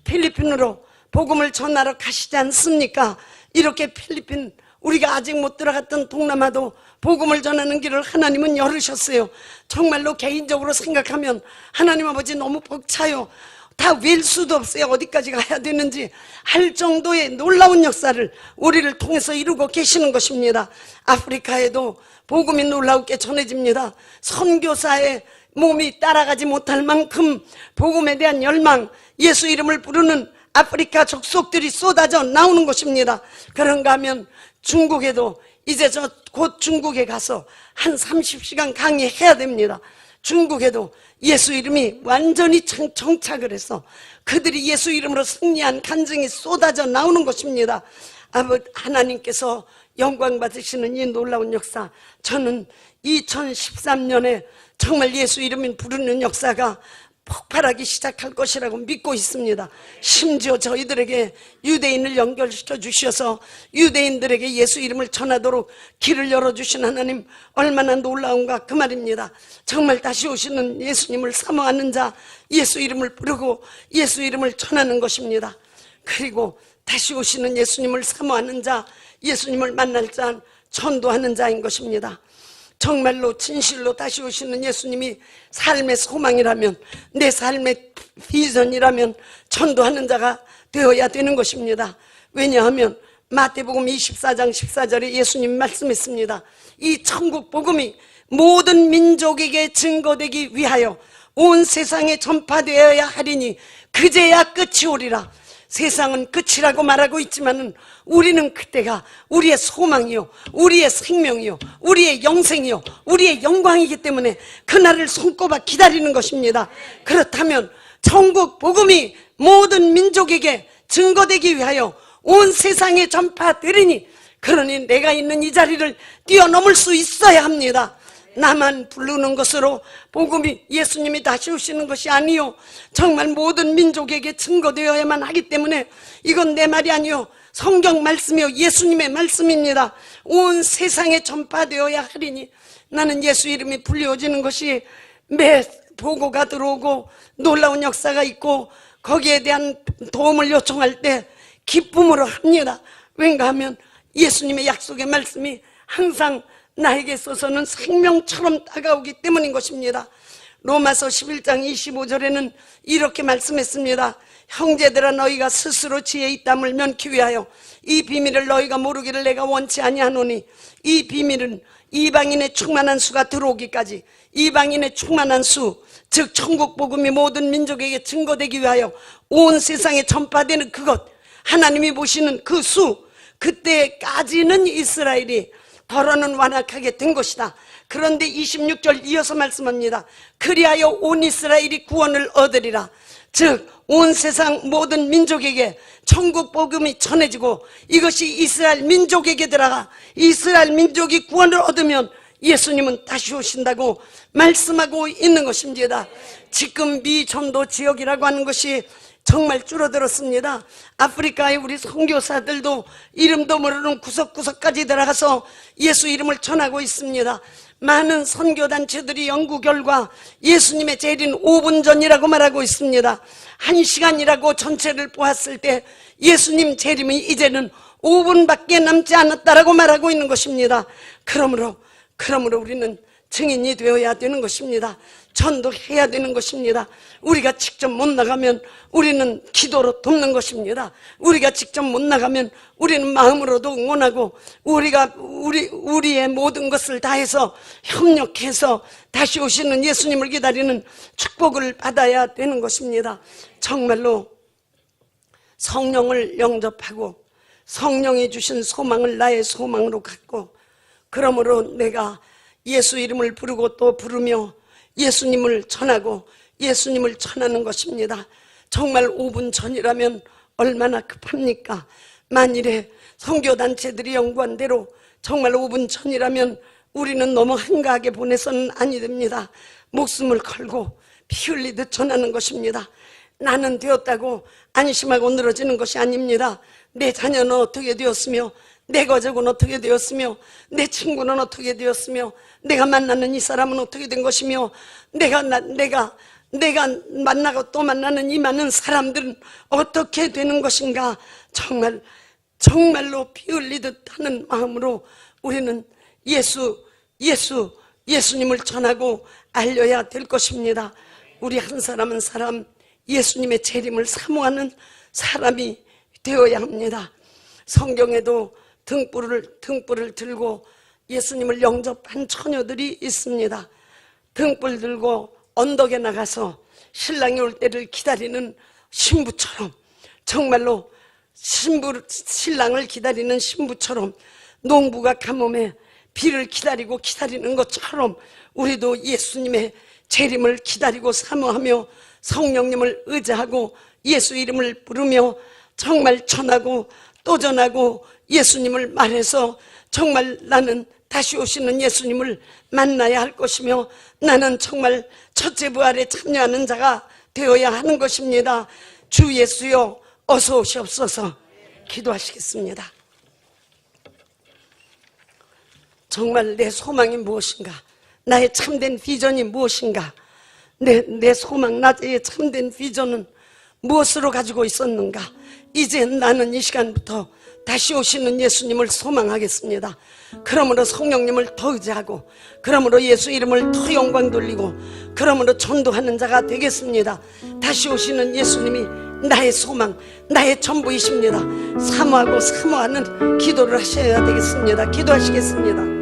필리핀으로 복음을 전하러 가시지 않습니까? 이렇게 필리핀 우리가 아직 못 들어갔던 동남아도 복음을 전하는 길을 하나님은 열으셨어요. 정말로 개인적으로 생각하면 하나님 아버지 너무 벅차요. 다 웰 수도 없어요. 어디까지 가야 되는지 할 정도의 놀라운 역사를 우리를 통해서 이루고 계시는 것입니다. 아프리카에도 복음이 놀랍게 전해집니다. 선교사의 몸이 따라가지 못할 만큼 복음에 대한 열망, 예수 이름을 부르는 아프리카 족속들이 쏟아져 나오는 것입니다. 그런가 하면 중국에도 이제 저 곧 중국에 가서 한 30시간 강의해야 됩니다. 중국에도 예수 이름이 완전히 정착을 해서 그들이 예수 이름으로 승리한 간증이 쏟아져 나오는 것입니다. 하나님께서 영광 받으시는 이 놀라운 역사, 저는 2013년에 정말 예수 이름을 부르는 역사가 폭발하기 시작할 것이라고 믿고 있습니다. 심지어 저희들에게 유대인을 연결시켜 주셔서 유대인들에게 예수 이름을 전하도록 길을 열어주신 하나님 얼마나 놀라운가 그 말입니다. 정말 다시 오시는 예수님을 사모하는 자, 예수 이름을 부르고 예수 이름을 전하는 것입니다. 그리고 다시 오시는 예수님을 사모하는 자, 예수님을 만날 자, 전도하는 자인 것입니다. 정말로 진실로 다시 오시는 예수님이 삶의 소망이라면, 내 삶의 비전이라면 전도하는 자가 되어야 되는 것입니다. 왜냐하면 마태복음 24장 14절에 예수님 말씀했습니다. 이 천국 복음이 모든 민족에게 증거되기 위하여 온 세상에 전파되어야 하리니 그제야 끝이 오리라. 세상은 끝이라고 말하고 있지만은 우리는 그때가 우리의 소망이요, 우리의 생명이요, 우리의 영생이요, 우리의 영광이기 때문에 그날을 손꼽아 기다리는 것입니다. 그렇다면 천국 복음이 모든 민족에게 증거되기 위하여 온 세상에 전파되리니, 그러니 내가 있는 이 자리를 뛰어넘을 수 있어야 합니다. 나만 부르는 것으로 복음이 예수님이 다시 오시는 것이 아니요, 정말 모든 민족에게 증거되어야만 하기 때문에 이건 내 말이 아니요, 성경 말씀이요, 예수님의 말씀입니다. 온 세상에 전파되어야 하리니, 나는 예수 이름이 불리워지는 것이 매 보고가 들어오고 놀라운 역사가 있고 거기에 대한 도움을 요청할 때 기쁨으로 합니다. 왠가 하면 예수님의 약속의 말씀이 항상 나에게 있어서는 생명처럼 다가오기 때문인 것입니다. 로마서 11장 25절에는 이렇게 말씀했습니다. 형제들아, 너희가 스스로 지혜 있담을 면키 위하여 이 비밀을 너희가 모르기를 내가 원치 아니하노니, 이 비밀은 이방인의 충만한 수가 들어오기까지, 이방인의 충만한 수, 즉 천국 복음이 모든 민족에게 증거되기 위하여 온 세상에 전파되는 그것, 하나님이 보시는 그 수, 그때까지는 이스라엘이 더러는 완악하게 된 것이다. 그런데 26절 이어서 말씀합니다. 그리하여 온 이스라엘이 구원을 얻으리라. 즉 온 세상 모든 민족에게 천국 복음이 전해지고 이것이 이스라엘 민족에게 들어가 이스라엘 민족이 구원을 얻으면 예수님은 다시 오신다고 말씀하고 있는 것입니다. 지금 미 전도 지역이라고 하는 것이 정말 줄어들었습니다. 아프리카의 우리 선교사들도 이름도 모르는 구석구석까지 들어가서 예수 이름을 전하고 있습니다. 많은 선교단체들이 연구 결과 예수님의 재림 5분 전이라고 말하고 있습니다. 1시간이라고 전체를 보았을 때 예수님 재림이 이제는 5분밖에 남지 않았다라고 말하고 있는 것입니다. 그러므로 우리는 증인이 되어야 되는 것입니다. 전도해야 되는 것입니다. 우리가 직접 못 나가면 우리는 기도로 돕는 것입니다. 우리가 직접 못 나가면 우리는 마음으로도 응원하고 우리의 모든 것을 다해서 협력해서 다시 오시는 예수님을 기다리는 축복을 받아야 되는 것입니다. 정말로 성령을 영접하고 성령이 주신 소망을 나의 소망으로 갖고 그러므로 내가 예수 이름을 부르고 또 부르며 예수님을 전하고 예수님을 전하는 것입니다. 정말 5분 전이라면 얼마나 급합니까? 만일에 선교단체들이 연구한 대로 정말 5분 전이라면 우리는 너무 한가하게 보내서는 아니 됩니다. 목숨을 걸고 피 흘리듯 전하는 것입니다. 나는 되었다고 안심하고 늘어지는 것이 아닙니다. 내 자녀는 어떻게 되었으며 내 가족은 어떻게 되었으며 내 친구는 어떻게 되었으며 내가 만나는 이 사람은 어떻게 된 것이며 내가 만나고 또 만나는 이 많은 사람들은 어떻게 되는 것인가. 정말로 피 흘리듯 하는 마음으로 우리는 예수님을 전하고 알려야 될 것입니다. 우리 한 사람 한 사람 예수님의 재림을 사모하는 사람이 되어야 합니다. 성경에도 등불을 들고 예수님을 영접한 처녀들이 있습니다. 등불 들고 언덕에 나가서 신랑이 올 때를 기다리는 신부처럼 정말로 신랑을 기다리는 신부처럼 농부가 가뭄에 비를 기다리는 것처럼 우리도 예수님의 재림을 기다리고 사모하며 성령님을 의지하고 예수 이름을 부르며 정말 전하고 또 전하고 예수님을 말해서 정말 나는 다시 오시는 예수님을 만나야 할 것이며 나는 정말 첫째 부활에 참여하는 자가 되어야 하는 것입니다. 주 예수여 어서 오시옵소서. 기도하시겠습니다. 정말 내 소망이 무엇인가? 나의 참된 비전이 무엇인가? 내 소망, 나의 참된 비전은 무엇으로 가지고 있었는가? 이제 나는 이 시간부터 다시 오시는 예수님을 소망하겠습니다. 그러므로 성령님을 더 의지하고 그러므로 예수 이름을 더 영광 돌리고 그러므로 전도하는 자가 되겠습니다. 다시 오시는 예수님이 나의 소망, 나의 전부이십니다. 사모하고 사모하는 기도를 하셔야 되겠습니다. 기도하시겠습니다.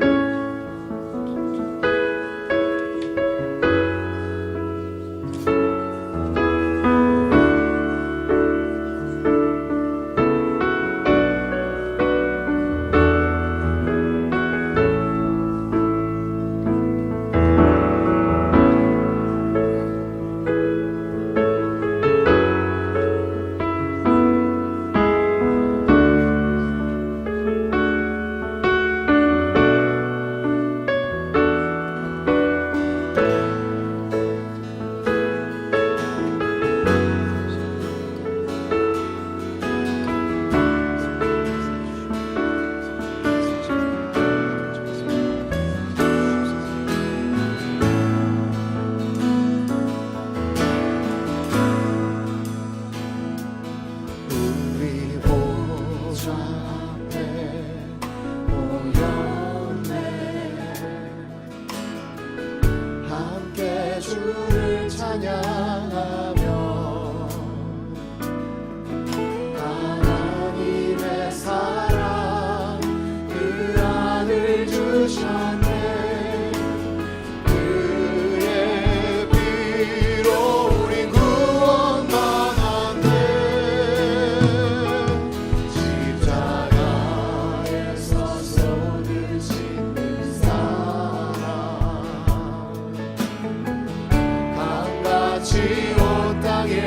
같이 온 땅에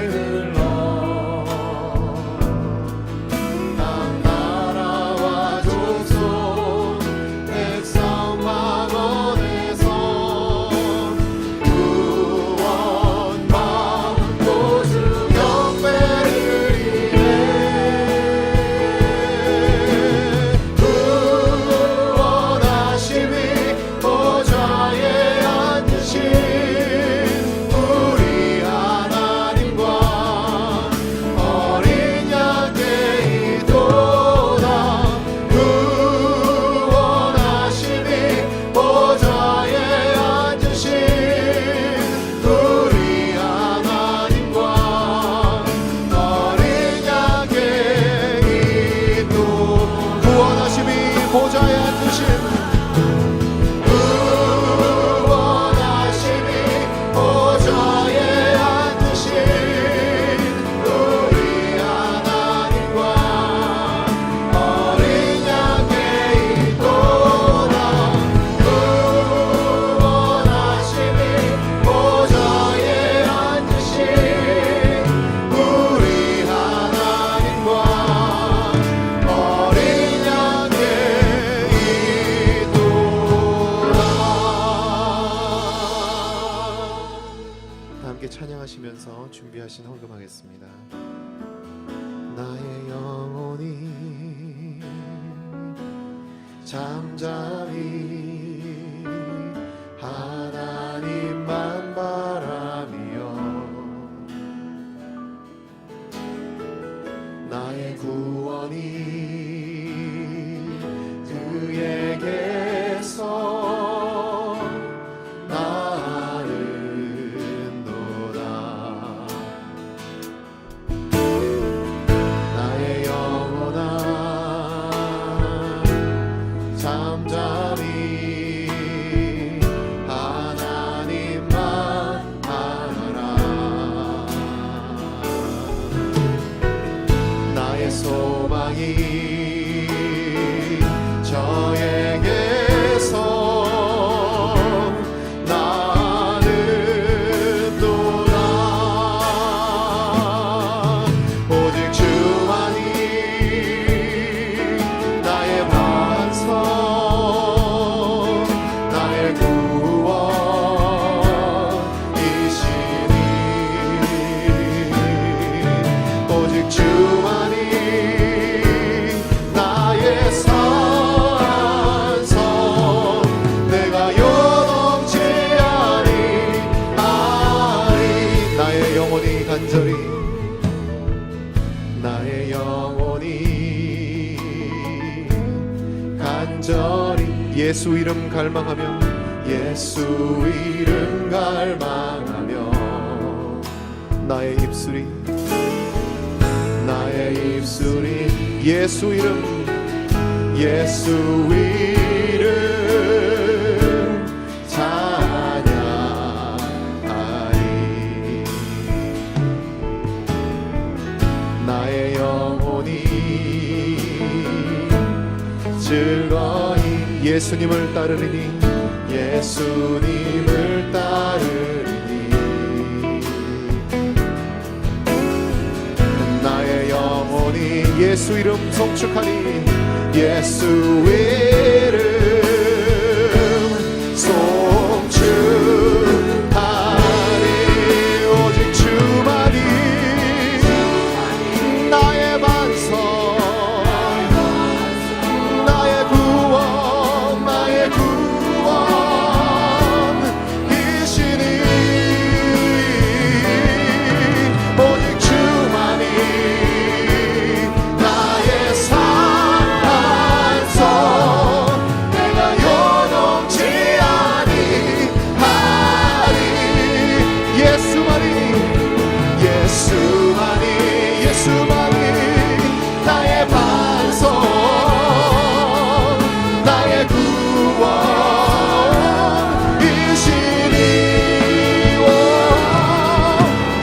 흘러 각 나라와 족속 백성 방언에서 구원 받고 주 경배를 이래 구원하심이 보좌에 앉으신 우리 하나님과 어린 양께 이도다 구원하심이 보좌에 앉으신 우리 하나님과 어린 양께 이도 구원하심이 보좌에 앉으신 구원하심이 보좌에 앉으신 우리 하나님과 어린 양께 이도다 구원하심이 보좌에 앉으신 우리 하나님과 어린 양께 이도다. 함께 찬양하시면서 준비하신 헌금하겠습니다. 나의 영혼이 잠잠히 하나님만 바라며 나의 구원이 그에게서 나는도다. 나의 영혼아 잠잠히 하나님만 바라라. 나의 소망이 저에게서 나는도다. 오직 주만이 나의 반석 나의 구원이시니 오직 주만이 나의 산성 내가 요동치 아니하리. 나의 영혼이 간절히 나의 영혼이 간절히 예수 이름 갈망하며 예수 이름 갈망하며 나의 입술이 예수 이름 찬양하리. 나의 영혼이 즐거이 예수님을 따르리니 예수님을 따르리니 나의 영혼이 예수 이름 송축하니 예수 이름 송축하니 오직 주만이 나의 반석 나의 구원 이시니 오직 주만이 나의 산성 내가 요동치 아니하리. 예수만이 나의 반석 나의 구원이시니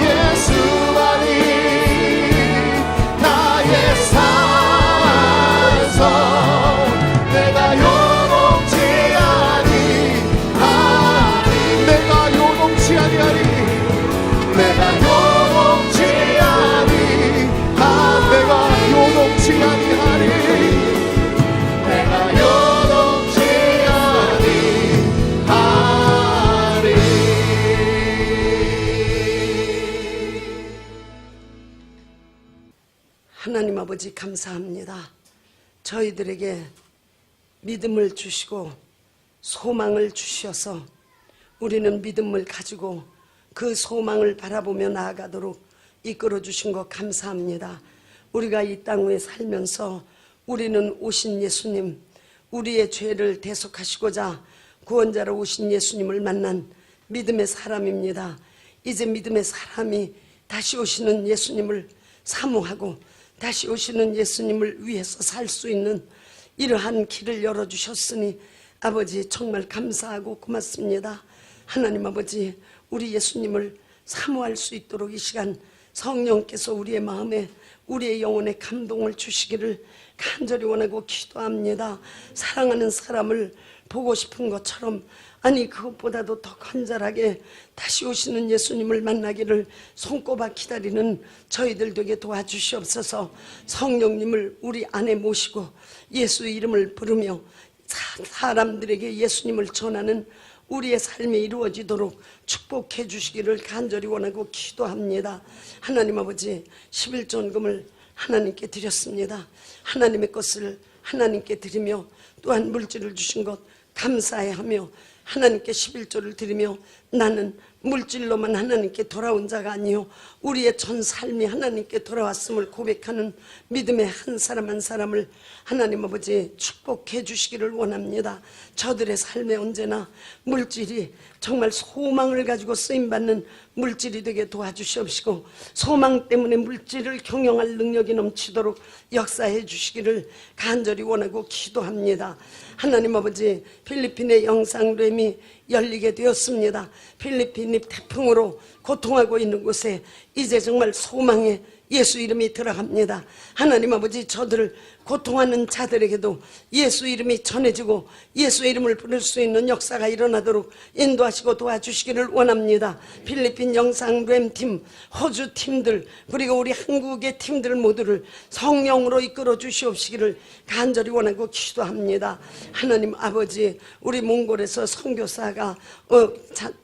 예수만이 나의 산성 내가 요동치 아니하리. 내가 요동치 아니하리. 내가 요동치 아니하리 내가 요동치 아니하리 내가 요동치 아니하리. 하나님 아버지 감사합니다. 저희들에게 믿음을 주시고 소망을 주셔서 우리는 믿음을 가지고 그 소망을 바라보며 나아가도록 이끌어 주신 것 감사합니다. 우리가 이 땅 위에 살면서 우리는 오신 예수님, 우리의 죄를 대속하시고자 구원자로 오신 예수님을 만난 믿음의 사람입니다. 이제 믿음의 사람이 다시 오시는 예수님을 사모하고 다시 오시는 예수님을 위해서 살 수 있는 이러한 길을 열어주셨으니 아버지 정말 감사하고 고맙습니다. 하나님 아버지, 우리 예수님을 사모할 수 있도록 이 시간 성령께서 우리의 마음에 우리의 영혼에 감동을 주시기를 간절히 원하고 기도합니다. 사랑하는 사람을 보고 싶은 것처럼, 아니 그것보다도 더 간절하게 다시 오시는 예수님을 만나기를 손꼽아 기다리는 저희들 되게 도와주시옵소서. 성령님을 우리 안에 모시고 예수의 이름을 부르며 사람들에게 예수님을 전하는 우리의 삶이 이루어지도록 축복해 주시기를 간절히 원하고 기도합니다. 하나님 아버지, 11전금을 하나님께 드렸습니다. 하나님의 것을 하나님께 드리며 또한 물질을 주신 것 감사해하며 하나님께 11조를 드리며 나는 물질로만 하나님께 돌아온 자가 아니요 우리의 전 삶이 하나님께 돌아왔음을 고백하는 믿음의 한 사람 한 사람을 하나님 아버지 축복해 주시기를 원합니다. 저들의 삶에 언제나 물질이 정말 소망을 가지고 쓰임받는 물질이 되게 도와주시옵시고 소망 때문에 물질을 경영할 능력이 넘치도록 역사해 주시기를 간절히 원하고 기도합니다. 하나님 아버지, 필리핀의 영상램이 열리게 되었습니다. 필리핀이 태풍으로 고통하고 있는 곳에 이제 정말 소망의 예수 이름이 들어갑니다. 하나님 아버지, 저들을 고통하는 자들에게도 예수 이름이 전해지고 예수 이름을 부를 수 있는 역사가 일어나도록 인도하시고 도와주시기를 원합니다. 필리핀 영상램팀, 호주 팀들, 그리고 우리 한국의 팀들 모두를 성령으로 이끌어 주시옵시기를 간절히 원하고 기도합니다. 하나님 아버지, 우리 몽골에서 선교사가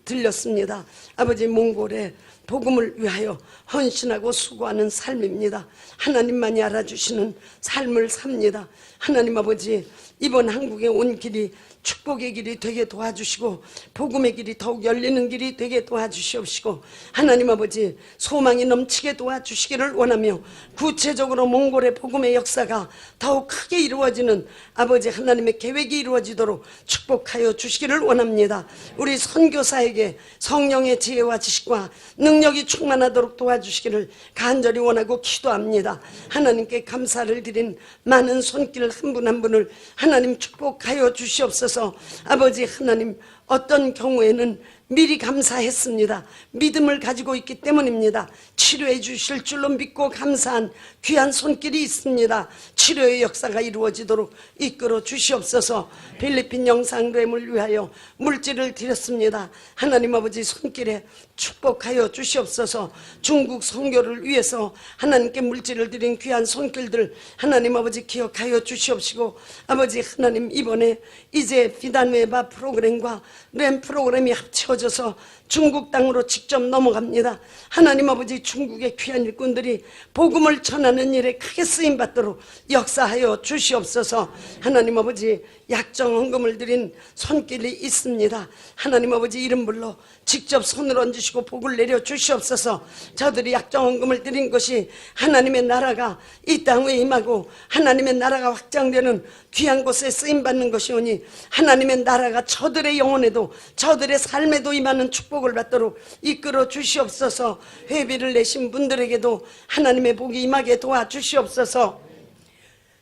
들렸습니다. 아버지, 몽골에 복음을 위하여 헌신하고 수고하는 삶입니다. 하나님만이 알아주시는 삶을 삽니다. 하나님 아버지, 이번 한국에 온 길이 축복의 길이 되게 도와주시고 복음의 길이 더욱 열리는 길이 되게 도와주시옵시고 하나님 아버지, 소망이 넘치게 도와주시기를 원하며 구체적으로 몽골의 복음의 역사가 더욱 크게 이루어지는 아버지 하나님의 계획이 이루어지도록 축복하여 주시기를 원합니다. 우리 선교사에게 성령의 지혜와 지식과 능력이 충만하도록 도와주시기를 간절히 원하고 기도합니다. 하나님께 감사를 드린 많은 손길 한 분 한 분을 하나님 축복하여 주시옵소서. 아버지 하나님, 어떤 경우에는 미리 감사했습니다. 믿음을 가지고 있기 때문입니다. 치료해 주실 줄로 믿고 감사한 귀한 손길이 있습니다. 치료의 역사가 이루어지도록 이끌어 주시옵소서. 필리핀 영상램을 위하여 물질을 드렸습니다. 하나님 아버지, 손길에 축복하여 주시옵소서. 중국 선교를 위해서 하나님께 물질을 드린 귀한 손길들 하나님 아버지 기억하여 주시옵시고 아버지 하나님, 이번에 이제 비단웨바 프로그램과 램 프로그램이 합쳐져서 중국 땅으로 직접 넘어갑니다. 하나님 아버지, 중국의 귀한 일꾼들이 복음을 전하는 일에 크게 쓰임받도록 역사하여 주시옵소서. 하나님 아버지, 약정 헌금을 드린 손길이 있습니다. 하나님 아버지, 이름 불러 직접 손을 얹으시고 복을 내려 주시옵소서. 저들이 약정 헌금을 드린 것이 하나님의 나라가 이 땅에 임하고 하나님의 나라가 확장되는 귀한 곳에 쓰임받는 것이오니 하나님의 나라가 저들의 영혼에도 저들의 삶에도 임하는 축복을 받도록 이끌어 주시옵소서. 회비를 내신 분들에게도 하나님의 복이 임하게 도와주시옵소서.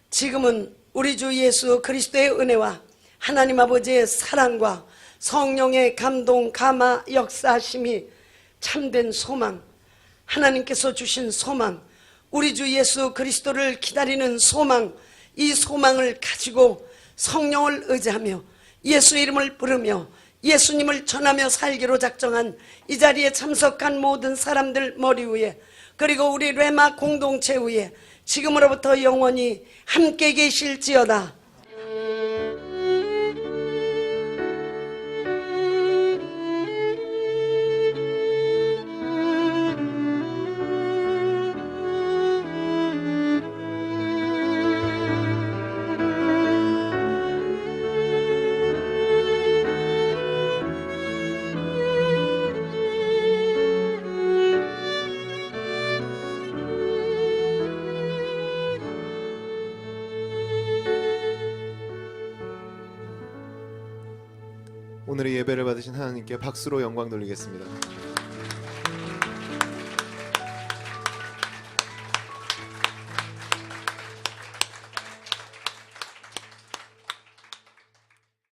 지금은 우리 주 예수 그리스도의 은혜와 하나님 아버지의 사랑과 성령의 감동, 감화, 역사하심이 참된 소망, 하나님께서 주신 소망, 우리 주 예수 그리스도를 기다리는 소망, 이 소망을 가지고 성령을 의지하며 예수 이름을 부르며 예수님을 전하며 살기로 작정한 이 자리에 참석한 모든 사람들 머리 위에, 그리고 우리 레마 공동체 위에 지금으로부터 영원히 함께 계실지어다. 오늘의 예배를 받으신 하나님께 박수로 영광 돌리겠습니다.